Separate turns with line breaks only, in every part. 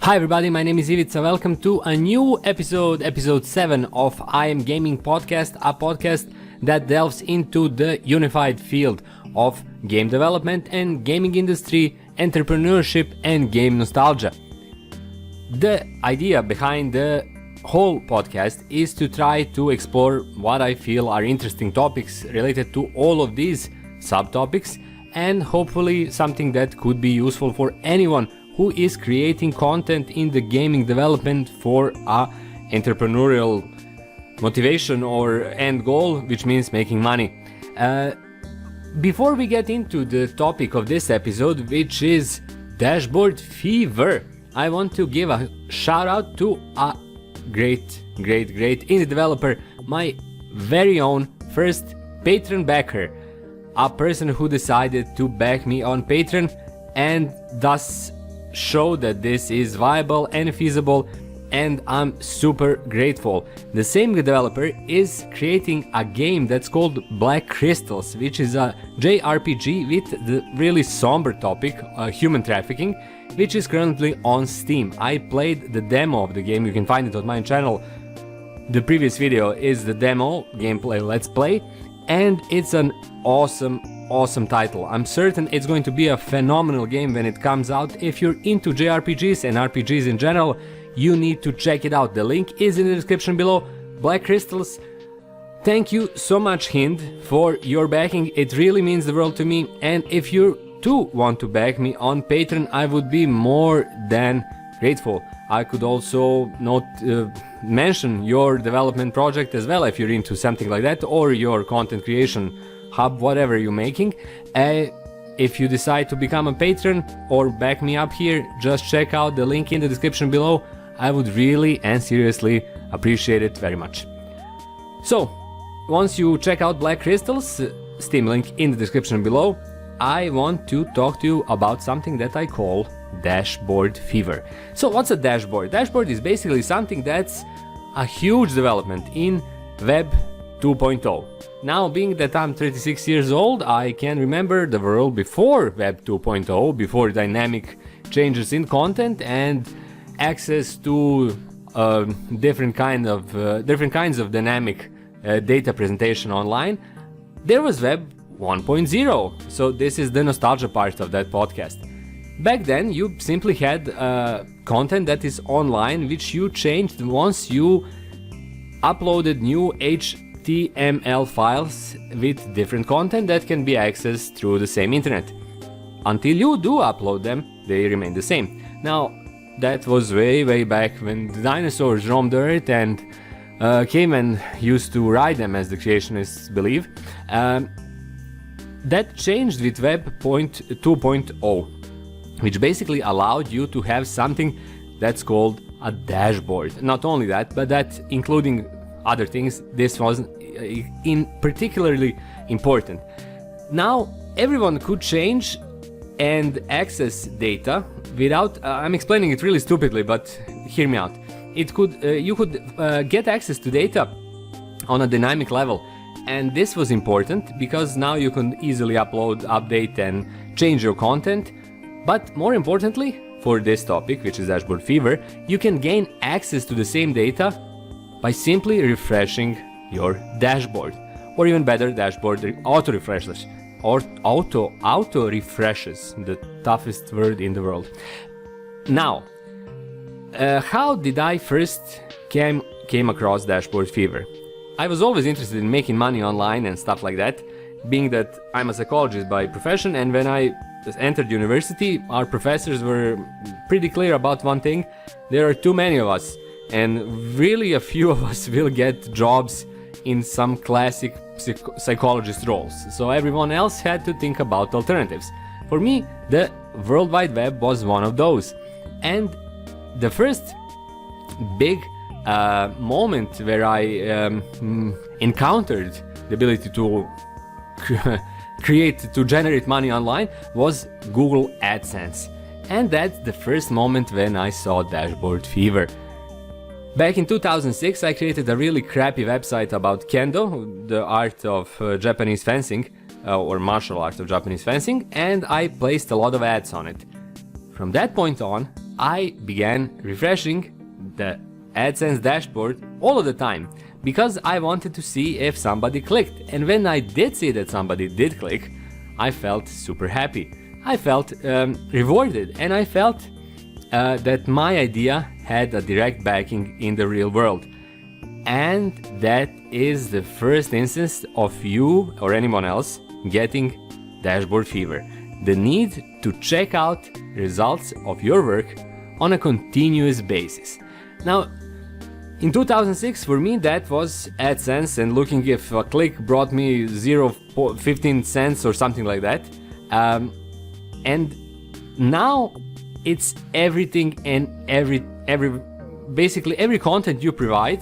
Hi everybody, my name is Ivica. Welcome to a new episode 7 of I Am Gaming podcast, a podcast that delves into the unified field of game development and gaming industry, entrepreneurship and game nostalgia. The idea behind the whole podcast is to try to explore what I feel are interesting topics related to all of these subtopics, and hopefully something that could be useful for anyone who is creating content in the gaming development for a entrepreneurial motivation or end goal, which means making money. Before we get into the topic of this episode, which is dashboard fever, I want to give a shout out to a great indie developer, my very own first Patreon backer, a person who decided to back me on Patreon and thus show that this is viable and feasible, and I'm super grateful. The same developer is creating a game that's called Black Crystals, which is a JRPG with the really somber topic, human trafficking, which is currently on Steam. I played the demo of the game, you can find it on my channel. The previous video is the demo, gameplay let's play, and it's an awesome title. I'm certain it's going to be a phenomenal game when it comes out. If you're into JRPGs and RPGs in general, you need to check it out. The link is in the description below. Black Crystals, thank you so much, Hind, for your backing. It really means the world to me, and if you too want to back me on Patreon, I would be more than grateful. I could also mention your development project as well if you're into something like that, or your content creation hub, whatever you're making. If you decide to become a patron or back me up here, just check out the link in the description below. I would really and seriously appreciate it very much. So, once you check out Black Crystals, Steam link in the description below, I want to talk to you about something that I call dashboard fever. So what's a dashboard? Dashboard is basically something that's a huge development in Web 2.0. Now, being that I'm 36 years old, I can remember the world before Web 2.0, before dynamic changes in content and access to different kinds of dynamic data presentation online. There was Web 1.0, so this is the nostalgia part of that podcast. Back then, you simply had content that is online, which you changed once you uploaded new HTML files with different content that can be accessed through the same internet. Until you do upload them, they remain the same. Now, that was way back when the dinosaurs roamed the earth and came and used to ride them, as the creationists believe. That changed with Web 2.0, which basically allowed you to have something that's called a dashboard. Not only that, but that including other things, this was particularly important. Now everyone could change and access data without I'm explaining it really stupidly, but hear me out. You could get access to data on a dynamic level, and this was important because now you can easily upload, update and change your content. But more importantly, for this topic, which is dashboard fever, you can gain access to the same data by simply refreshing your dashboard, or even better, dashboard auto refreshes, or auto refreshes, the toughest word in the world. Now, how did I first came across dashboard fever? I was always interested in making money online and stuff like that, being that I'm a psychologist by profession, and when I entered university, our professors were pretty clear about one thing: there are too many of us, and really a few of us will get jobs in some classic psychologist roles, so everyone else had to think about alternatives. For me, the World Wide Web was one of those, and the first big moment where I encountered the ability to generate money online was Google AdSense, and that's the first moment when I saw dashboard fever. Back in 2006, I created a really crappy website about kendo, the art of Japanese fencing, or martial art of Japanese fencing, and I placed a lot of ads on it. From that point on, I began refreshing the AdSense dashboard all of the time because I wanted to see if somebody clicked. And when I did see that somebody did click, I felt super happy. I felt rewarded, and I felt that my idea had a direct backing in the real world. And that is the first instance of you or anyone else getting dashboard fever. The need to check out results of your work on a continuous basis. Now, in 2006, for me, that was AdSense, and looking if a click brought me 0.15 cents or something like that. And now it's everything, and basically every content you provide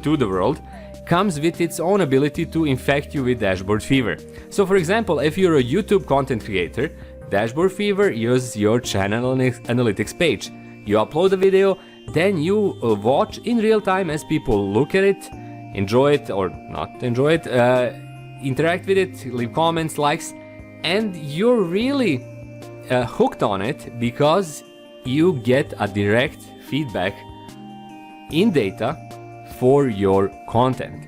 to the world comes with its own ability to infect you with dashboard fever. So for example, if you're a YouTube content creator, dashboard fever uses your channel analytics page. You upload a video, then you watch in real time as people look at it, enjoy it or not enjoy it, interact with it, leave comments, likes, and you're really hooked on it because you get a direct feedback in data for your content.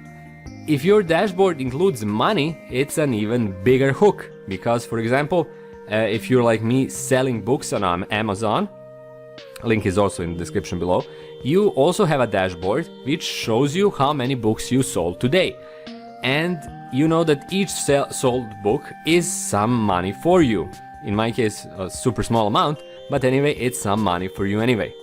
If your dashboard includes money, it's an even bigger hook because, for example, if you're like me selling books on Amazon, link is also in the description below, you also have a dashboard which shows you how many books you sold today. And you know that each sold book is some money for you. In my case, a super small amount, but anyway, it's some money for you anyway.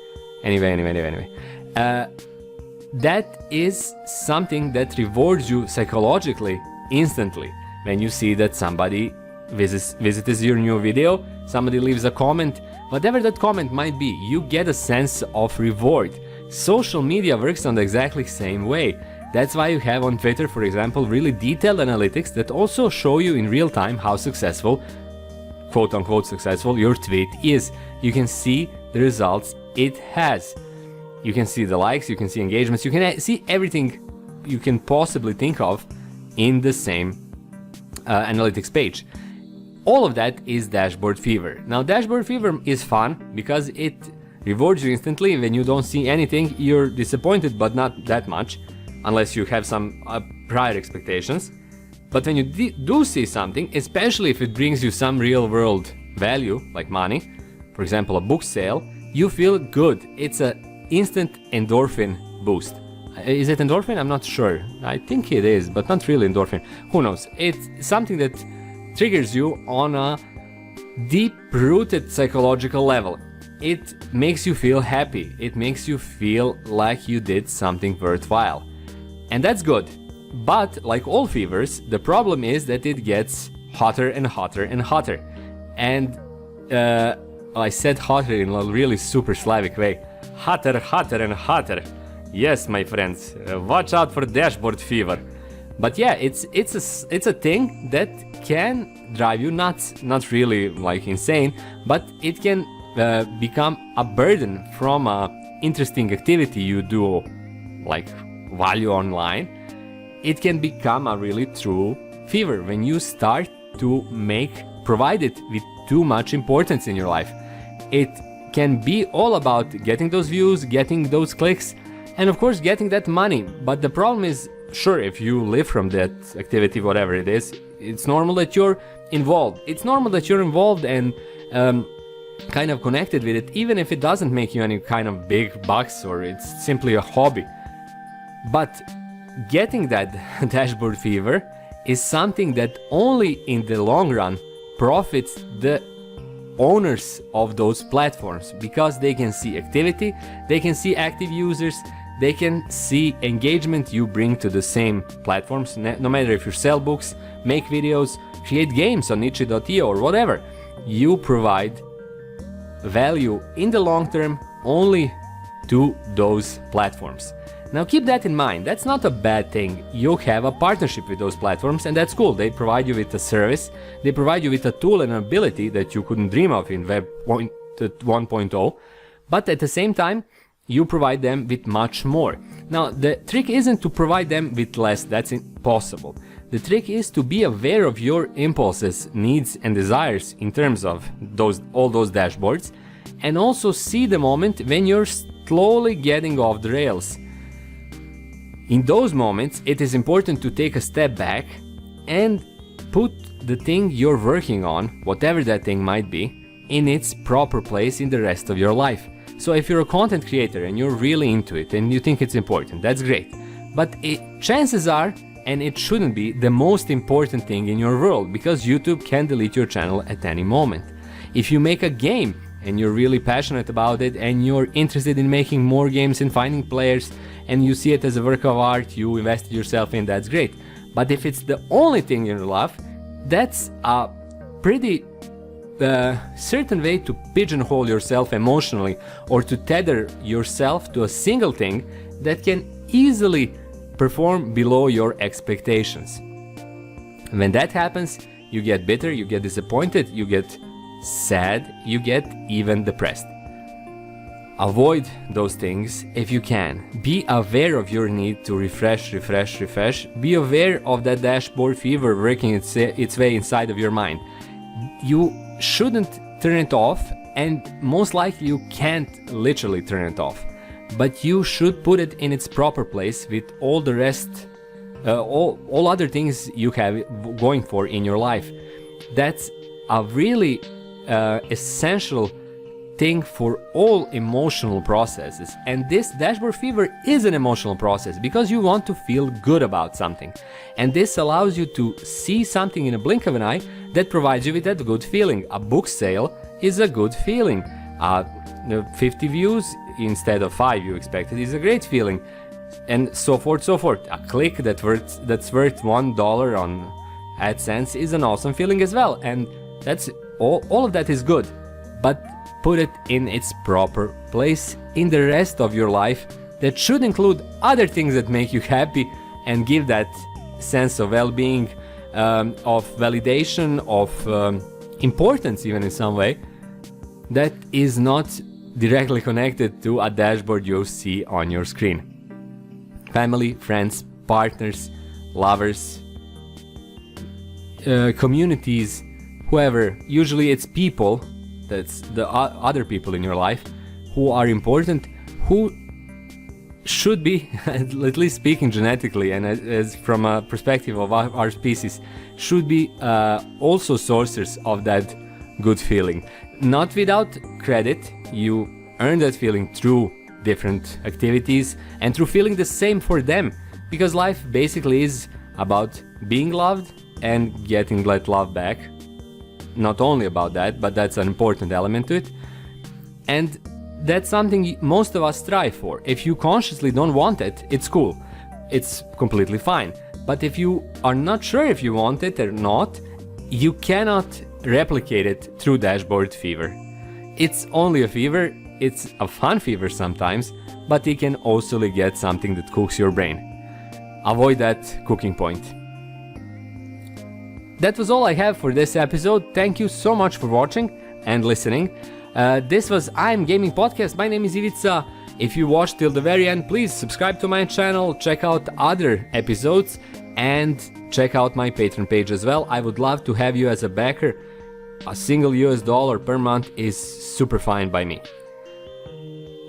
That is something that rewards you psychologically instantly when you see that somebody visits your new video, somebody leaves a comment, whatever that comment might be, you get a sense of reward. Social media works on the exactly same way. That's why you have on Twitter, for example, really detailed analytics that also show you in real time how successful, quote unquote successful, your tweet is. You can see the results it has. You can see the likes, you can see engagements, you can see everything you can possibly think of in the same analytics page. All of that is dashboard fever. Now, dashboard fever is fun because it rewards you instantly. When you don't see anything, you're disappointed, but not that much, unless you have some prior expectations. But when you do see something, especially if it brings you some real world value, like money, for example, a book sale, you feel good. It's an instant endorphin boost. Is it endorphin? I'm not sure. I think it is, but not really endorphin. Who knows? It's something that triggers you on a deep-rooted psychological level. It makes you feel happy. It makes you feel like you did something worthwhile. And that's good. But like all fevers, the problem is that it gets hotter and hotter and hotter. And I said hotter in a really super Slavic way. Hotter, hotter and hotter. Yes, my friends, watch out for dashboard fever. But yeah, it's a thing that can drive you nuts. Not really like insane, but it can become a burden from a interesting activity you do, like while you're online. It can become a really true fever when you start to provide it with too much importance in your life. It can be all about getting those views, getting those clicks, and of course getting that money. But the problem is, sure, if you live from that activity, whatever it is, it's normal that you're involved. It's normal that you're involved and kind of connected with it, even if it doesn't make you any kind of big bucks or it's simply a hobby. But getting that dashboard fever is something that only in the long run profits the owners of those platforms, because they can see activity, they can see active users, they can see engagement you bring to the same platforms, no matter if you sell books, make videos, create games on itch.io or whatever. You provide value in the long term only to those platforms. Now keep that in mind. That's not a bad thing. You have a partnership with those platforms, and that's cool. They provide you with a service, they provide you with a tool and an ability that you couldn't dream of in Web 1.0, but at the same time you provide them with much more. Now the trick isn't to provide them with less, that's impossible. The trick is to be aware of your impulses, needs and desires in terms of all those dashboards, and also see the moment when you're slowly getting off the rails. In those moments, it is important to take a step back and put the thing you're working on, whatever that thing might be, in its proper place in the rest of your life. So if you're a content creator and you're really into it and you think it's important, that's great. But chances are, and it shouldn't be, the most important thing in your world, because YouTube can delete your channel at any moment. If you make a game and you're really passionate about it and you're interested in making more games and finding players and you see it as a work of art you invested yourself in, that's great. But if it's the only thing in your life, that's a pretty certain way to pigeonhole yourself emotionally, or to tether yourself to a single thing that can easily perform below your expectations. When that happens, you get bitter, you get disappointed, you get sad, you get even depressed. Avoid those things if you can. Be aware of your need to refresh. Be aware of that dashboard fever working its way inside of your mind. You shouldn't turn it off, and most likely you can't literally turn it off. But you should put it in its proper place with all the rest, all other things you have going for in your life. That's a really essential thing for all emotional processes. And this dashboard fever is an emotional process because you want to feel good about something. And this allows you to see something in a blink of an eye that provides you with that good feeling. A book sale is a good feeling. 50 views instead of 5 you expected is a great feeling. And so forth, so forth. A click that's worth $1 on AdSense is an awesome feeling as well. And that's all of that is good. But put it in its proper place in the rest of your life. That should include other things that make you happy and give that sense of well-being, of validation, of importance even in some way, that is not directly connected to a dashboard you see on your screen. Family, friends, partners, lovers, communities, whoever. Usually it's people, that's the other people in your life, who are important, who should be, at least speaking genetically and as from a perspective of our species, should be also sources of that good feeling. Not without credit, you earn that feeling through different activities and through feeling the same for them, because life basically is about being loved and getting that love back. Not only about that, but that's an important element to it. And that's something most of us strive for. If you consciously don't want it, it's cool. It's completely fine. But if you are not sure if you want it or not, you cannot replicate it through dashboard fever. It's only a fever. It's a fun fever sometimes, but it can also get something that cooks your brain. Avoid that cooking point. That was all I have for this episode. Thank you so much for watching and listening. This was I'm Gaming Podcast. My name is Ivica. If you watched till the very end, please subscribe to my channel, check out other episodes, and check out my Patreon page as well. I would love to have you as a backer. A single $1 per month is super fine by me.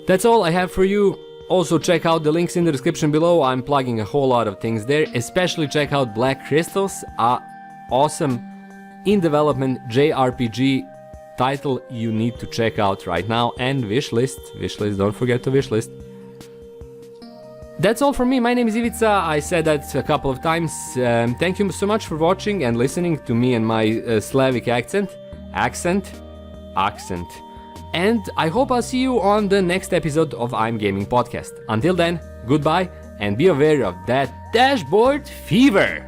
That's all I have for you. Also check out the links in the description below. I'm plugging a whole lot of things there. Especially check out Black Crystals, a awesome in development JRPG title you need to check out right now, and wishlist, don't forget to wishlist. That's all from me. My name is Ivica. I said that a couple of times. Thank you so much for watching and listening to me and my Slavic accent. And I hope I'll see you on the next episode of I'm Gaming Podcast. Until then, goodbye and be aware of that dashboard fever.